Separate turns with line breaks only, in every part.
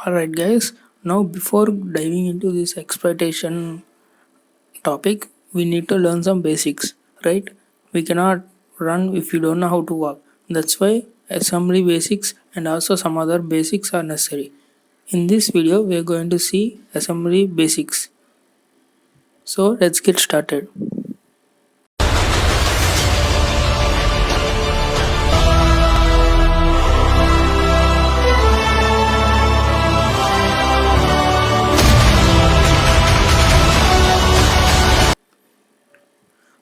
Alright, guys, now before diving into this exploitation topic, we need to learn some basics, right? We cannot run if you don't know how to walk. That's why assembly basics and also some other basics are necessary. In this video, we are going to see assembly basics. So, let's get started.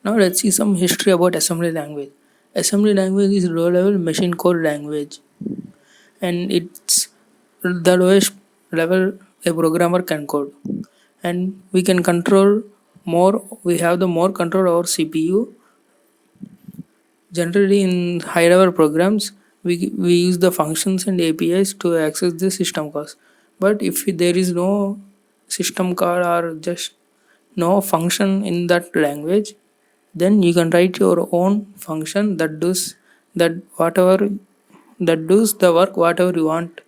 Now let's see some history about assembly language. Assembly language is low level machine code language and it's the lowest level a programmer can code. And we can control more, we have the more control over CPU. Generally in high level programs, we use the functions and APIs to access the system calls. But if there is no system call or just no function in that language, then you can write your own function that does that whatever that does the work whatever you want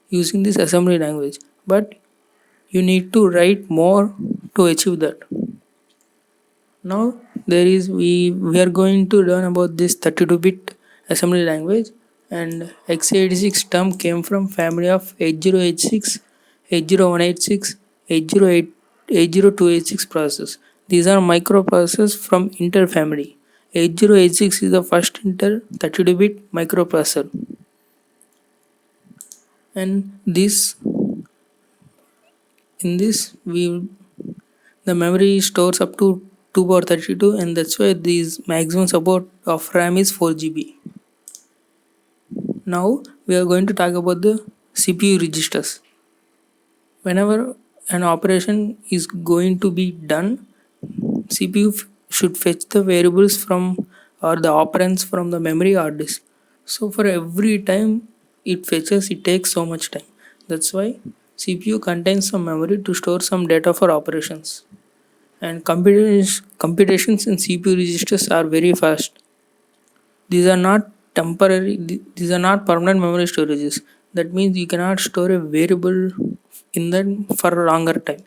using this assembly language, but you need to write more to achieve that. Now we are going to learn about this 32-bit assembly language, and x86 term came from family of 8086, 80186, 808, 80286 processors. These are microprocessors from Intel family. 8086 is the first Intel 32-bit microprocessor, and this in this we the memory stores up to 2 power 32, and that's why this maximum support of RAM is 4 GB. Now we are going to talk about the CPU registers. Whenever an operation is going to be done, CPU should fetch the variables from or the operands from the memory or disk. So for every time it fetches, it takes so much time. That's why CPU contains some memory to store some data for operations. And computations in CPU registers are very fast. These are not temporary, these are not permanent memory storages. That means you cannot store a variable in them for a longer time.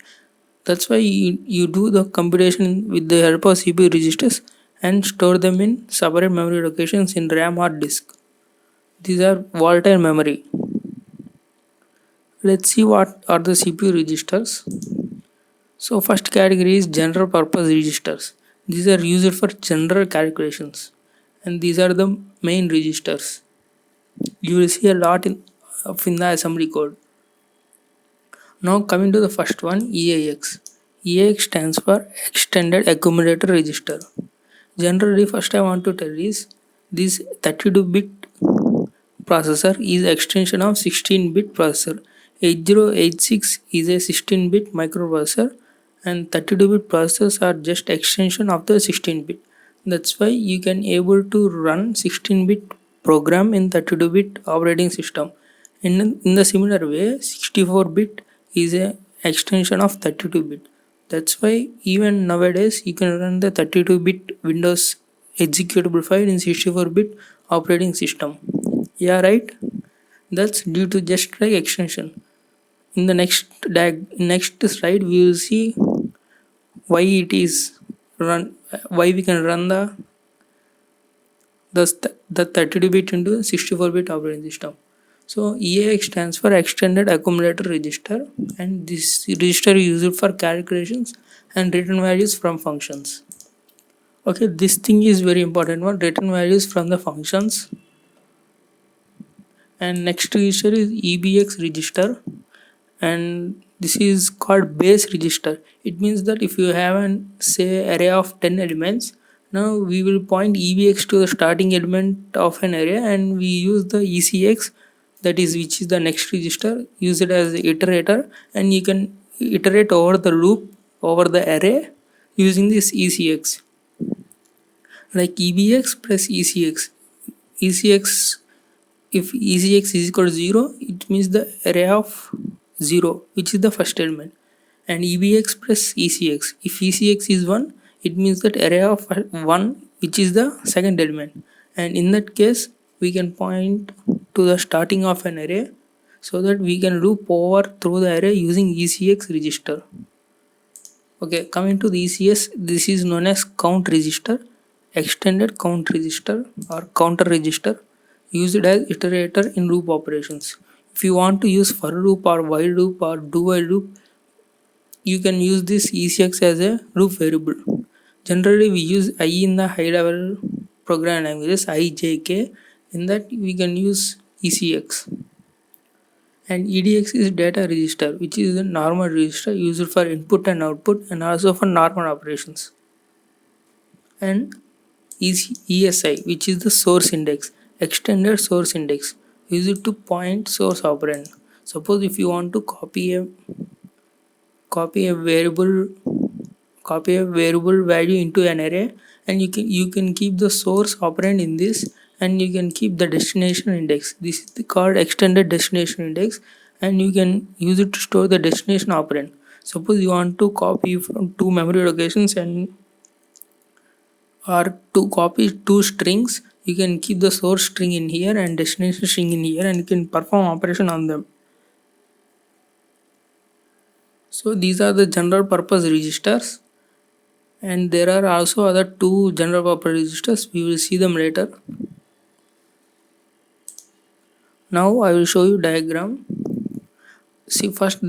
That's why you do the computation with the help of CPU registers and store them in separate memory locations in RAM or disk. These are volatile memory. Let's see what are the CPU registers. So first category is general purpose registers. These are used for general calculations, and these are the main registers. You will see a lot in the assembly code. Now coming to the first one, EAX. EAX stands for Extended Accumulator Register. Generally, first I want to tell is this 32-bit processor is extension of 16-bit processor. 8086 is a 16-bit microprocessor, and 32-bit processors are just extension of the 16-bit. That's why you can able to run 16-bit program in 32-bit operating system. In the similar way, 64-bit is a extension of 32-bit. That's why even nowadays you can run the 32-bit Windows executable file in 64-bit operating system. Yeah, right. That's due to just like extension. In the next slide, we will see why it is run. Why we can run the 32-bit into 64-bit operating system. So EAX stands for Extended Accumulator Register, and this register is used for calculations and return values from functions. Okay, this thing is very important one, return values from the functions. And next register is EBX register, and this is called base register. It means that if you have an say array of 10 elements, now we will point EBX to the starting element of an array, and we use the ECX, that is which is the next register, use it as the iterator, and you can iterate over the loop over the array using this ECX, like EBX plus ECX. ECX, if ECX is equal to 0, it means the array of 0, which is the first element, and EBX plus ECX, if ECX is 1, it means that array of 1, which is the second element. And in that case we can point to the starting of an array so that we can do power through the array using ECX register. Okay, coming to the ECS, this is known as count register, extended count register or counter register, used as iterator in loop operations. If you want to use for loop or while loop or do while loop, you can use this ECX as a loop variable. Generally, we use I in the high level program languages, IJK. In that, we can use ECX. And EDX is data register, which is a normal register used for input and output and also for normal operations. And ESI, which is the source index, extended source index, used to point source operand. Suppose if you want to copy a variable value into an array, and you can keep the source operand in this, and you can keep the destination index. This is called extended destination index, and you can use it to store the destination operand. Suppose you want to copy from two memory locations and or to copy two strings, you can keep the source string in here and destination string in here, and you can perform operation on them. So these are the general purpose registers, and there are also other two general purpose registers. We will see them later. Now I will show you diagram. See, first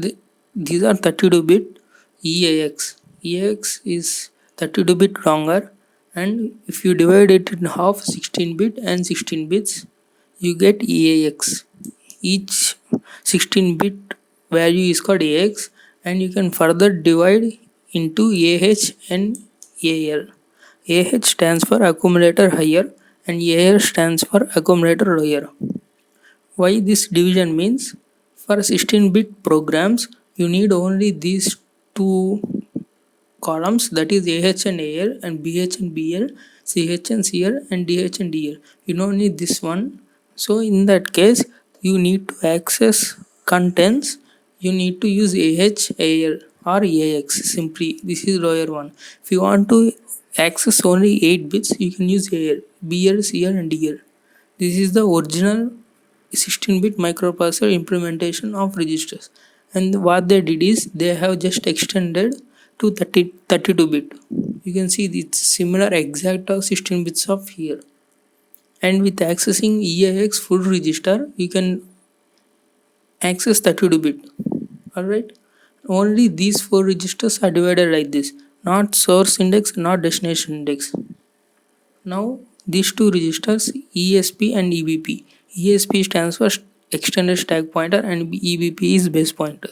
these are 32-bit EAX. EAX is 32-bit longer, and if you divide it in half, 16-bit and 16 bits, you get EAX. Each 16-bit value is called AX, and you can further divide into AH and AL. AH stands for accumulator higher and AL stands for accumulator lower. Why this division means? For 16-bit programs, you need only these two columns, that is AH and AL and BH and BL, CH and CL and DH and DL. You don't need this one. So in that case, you need to access contents. You need to use AH, AL or AX simply. This is lower one. If you want to access only 8 bits, you can use AL, BL, CL and DL. This is the original 16-bit microprocessor implementation of registers, and what they did is they have just extended to 32-bit. You can see it's similar exact of 16 bits of here, and with accessing EAX full register you can access 32-bit. Alright, only these 4 registers are divided like this, not source index, not destination index. Now these two registers, ESP and EBP. ESP stands for extended stack pointer and EBP is base pointer.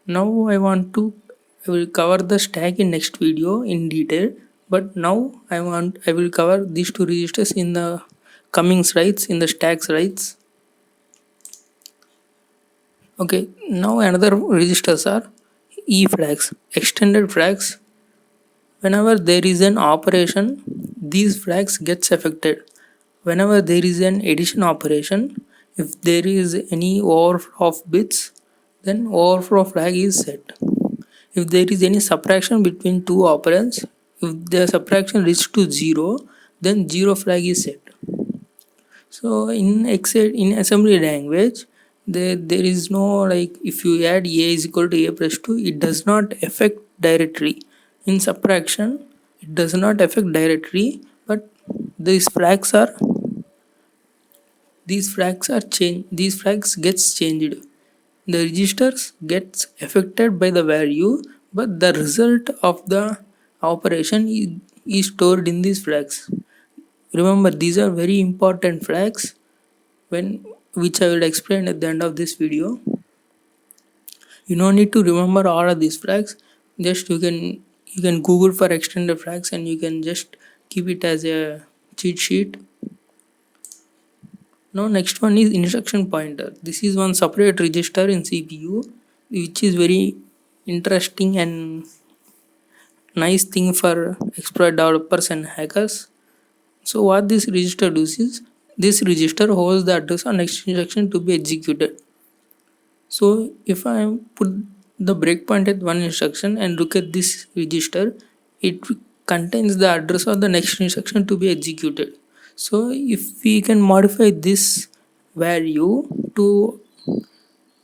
Now I will cover the stack in next video in detail, but now I will cover these two registers in the coming slides, in the stack slides. Okay, now another registers are E flags, extended flags. Whenever there is an operation, these flags gets affected. Whenever there is an addition operation, if there is any overflow of bits, then overflow flag is set. If there is any subtraction between two operands, if the subtraction reaches to 0, then 0 flag is set. So in assembly language, there is no like if you add a is equal to a plus 2, it does not affect directly. In subtraction, it does not affect directly, but these flags changed. These flags gets changed. The registers gets affected by the value, but the result of the operation is stored in these flags. Remember, these are very important flags which I will explain at the end of this video. You don't need to remember all of these flags. Just you can Google for extended flags and you can just keep it as a cheat sheet. Now next one is instruction pointer. This is one separate register in CPU, which is very interesting and nice thing for exploit developers and hackers. So what this register does is, this register holds the address of next instruction to be executed. So if I put the breakpoint at one instruction and look at this register, it contains the address of the next instruction to be executed. So if we can modify this value to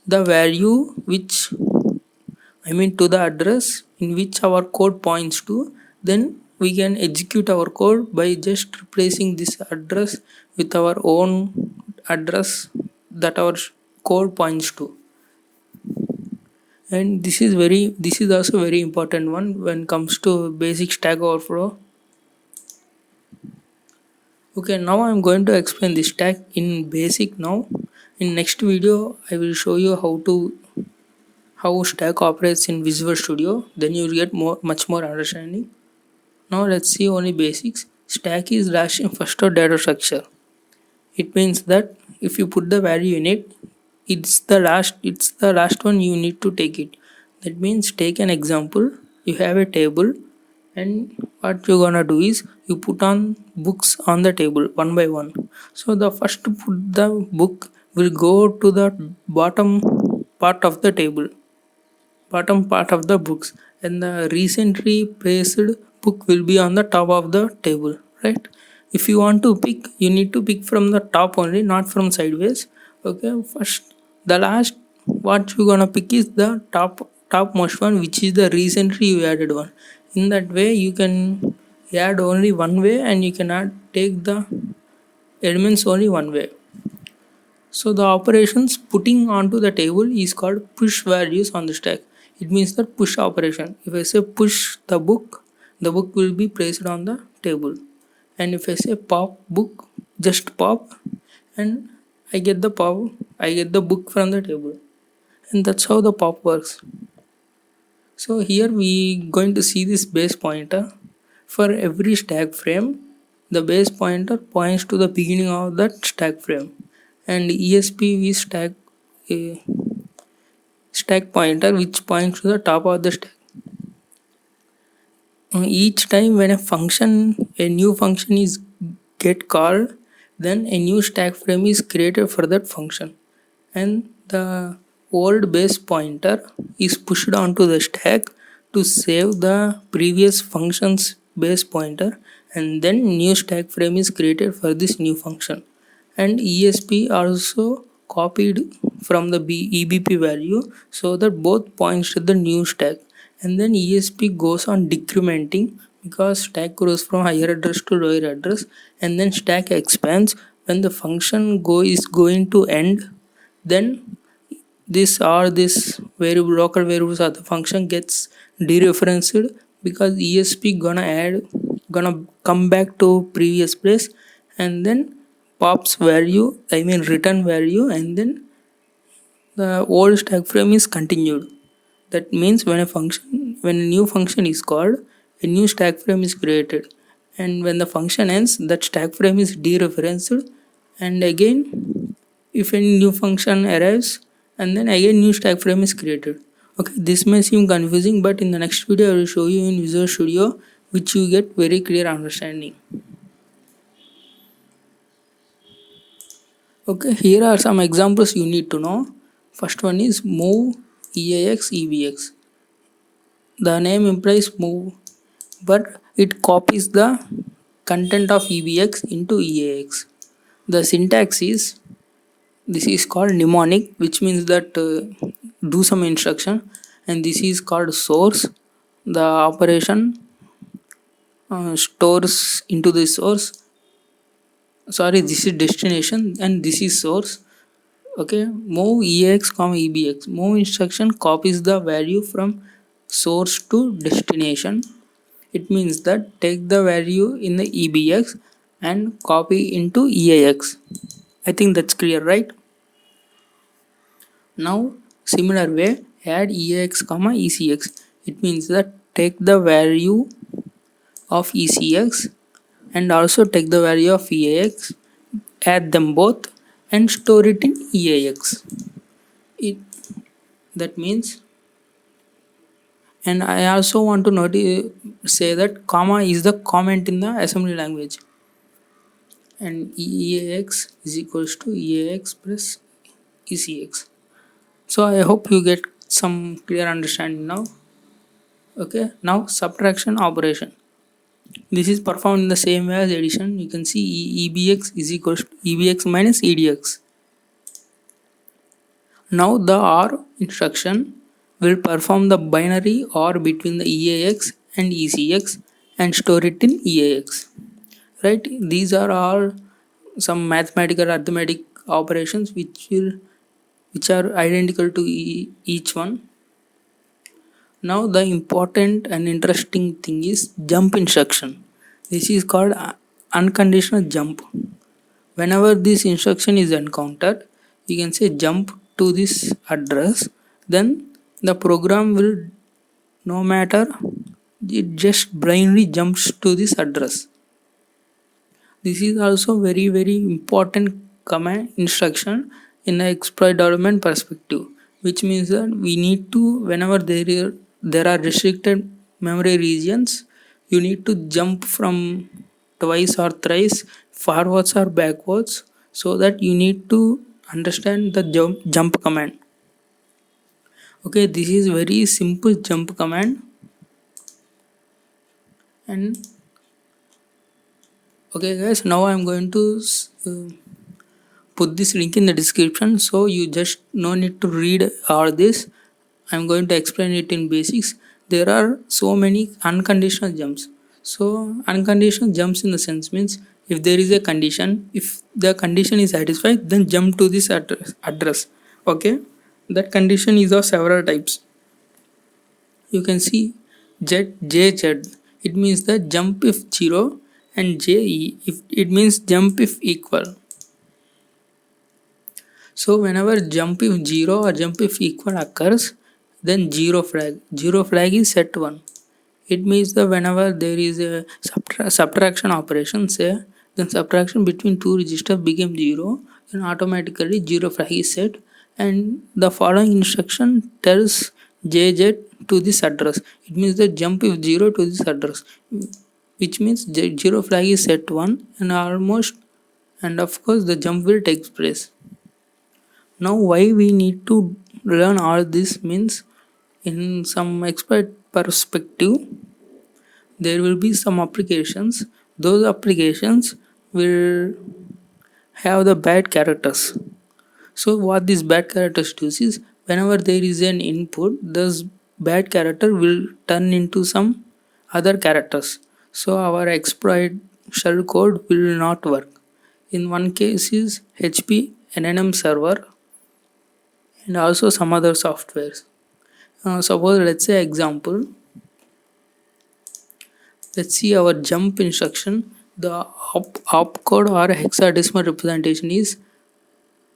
the value which to the address in which our code points to, then we can execute our code by just replacing this address with our own address that our code points to. And this is also very important one when comes to basic Stack Overflow. Okay, now I'm going to explain the stack in basic. Now in next video I will show you how stack operates in Visual Studio, then you'll get much more understanding. Now let's see only basics. Stack is dashing first or data structure. It means that if you put the value in it, it's the last one you need to take it. That means take an example. You have a table, and what you're gonna do is you put on books on the table one by one. So the first put the book will go to the bottom part of the table, bottom part of the books, and the recently placed book will be on the top of the table, right? If you want to pick, you need to pick from the top only, not from sideways. Okay, first the last what you gonna pick is the topmost one, which is the recently you added one. In that way you can add only one way, and you cannot take the elements only one way. So the operations putting onto the table is called push values on the stack. It means that push operation. If I say push the book will be placed on the table. And if I say pop book, just pop, and I get the book from the table. And that's how the pop works. So here we going to see this base pointer. For every stack frame, the base pointer points to the beginning of that stack frame, and ESP is a stack pointer which points to the top of the stack. Each time when a new function is get called, then a new stack frame is created for that function, and the old base pointer is pushed onto the stack to save the previous function's base pointer, and then new stack frame is created for this new function. And ESP also copied from the EBP value so that both points to the new stack, and then ESP goes on decrementing because stack grows from higher address to lower address, and then stack expands when the function is going to end. Then this variable local variables of the function gets dereferenced because ESP gonna come back to previous place, and then pops value, return value, and then the old stack frame is continued. That means when a new function is called, a new stack frame is created, and when the function ends, that stack frame is dereferenced, and again if any new function arrives, and then again new stack frame is created. Okay, this may seem confusing, but in the next video I will show you in Visual Studio, which you get very clear understanding. Okay, here are some examples you need to know. First one is move EAX EBX. The name implies move, but it copies the content of EBX into EAX. The syntax is, this is called mnemonic, which means that do some instruction, and this is called source. The operation stores into the source. Sorry, this is destination and this is source. Okay, move EAX comma EBX. Move instruction copies the value from source to destination. It means that take the value in the EBX and copy into EAX. I think that's clear, right? Now similar way, add EAX comma ECX. It means that take the value of ECX and also take the value of EAX, add them both and store it in EAX. That means, and I also want to say that comma is the comment in the assembly language, and EAX is equals to EAX plus ECX. So I hope you get some clear understanding now. Okay, now subtraction operation. This is performed in the same way as addition. You can see EBX is equals to EBX minus EDX. Now the OR instruction will perform the binary OR between the EAX and ECX and store it in EAX. Right? These are all some mathematical arithmetic operations which are identical to each one. Now the important and interesting thing is jump instruction. This is called unconditional jump. Whenever this instruction is encountered, you can say jump to this address, then the program will, no matter, it just blindly jumps to this address. This is also very important command instruction in the exploit development perspective, which means that we need to, whenever there are restricted memory regions, you need to jump from twice or thrice forwards or backwards, so that you need to understand the jump command. Okay, this is very simple jump command. And okay guys, now I'm going to put this link in the description, so you just no need to read all this. I'm going to explain it in basics. There are so many unconditional jumps. So unconditional jumps in the sense means, if there is a condition, if the condition is satisfied, then jump to this address. Okay, that condition is of several types. You can see JZ, it means that jump if 0, and JE, if it means jump if equal. So whenever jump if 0 or jump if equal occurs, then zero flag. Zero flag is set 1. It means that whenever there is a subtraction operation, say, then subtraction between two registers became 0, then automatically 0 flag is set, and the following instruction tells JZ to this address. It means that jump if 0 to this address, which means 0 flag is set 1, and of course the jump will take place. Now why we need to learn all this means, in some expert perspective, there will be some applications. Those applications will have the bad characters. So what these bad characters do is, whenever there is an input, this bad character will turn into some other characters. So our exploit shell code will not work. In one case is HP NNM server, and also some other softwares. Suppose, let's say example, let's see our jump instruction. The opcode or hexadecimal representation is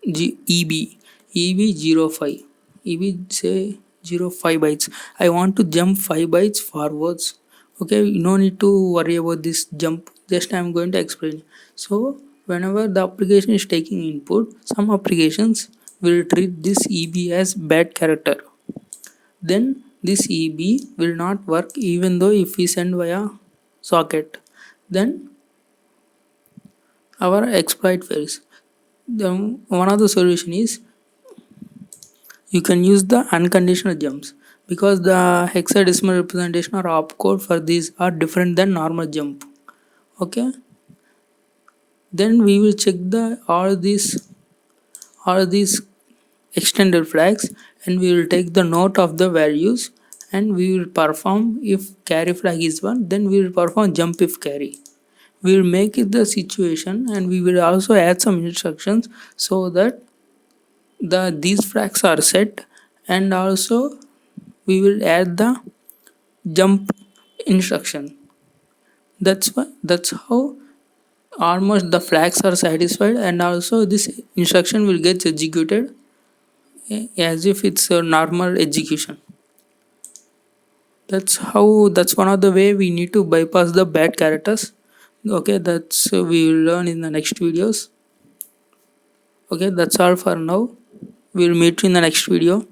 EB05. EB say 05 bytes. I want to jump 5 bytes forwards. Okay, no need to worry about this jump. Just I am going to explain. So whenever the application is taking input, some applications will treat this EB as bad character. Then this EB will not work even though if we send via socket. Then our exploit fails. Then one of the solution is, you can use the unconditional jumps, because the hexadecimal representation or opcode for these are different than normal jump. Okay. Then we will check the all these extended flags, and we will take the note of the values, and we will perform, if carry flag is 1, then we will perform jump if carry. We will make it the situation, and we will also add some instructions so that these flags are set, and also we will add the jump instruction. That's how almost the flags are satisfied, and also this instruction will get executed as if it's a normal execution. That's one of the way we need to bypass the bad characters. Okay, that's we will learn in the next videos. Okay, that's all for now. We'll meet you in the next video.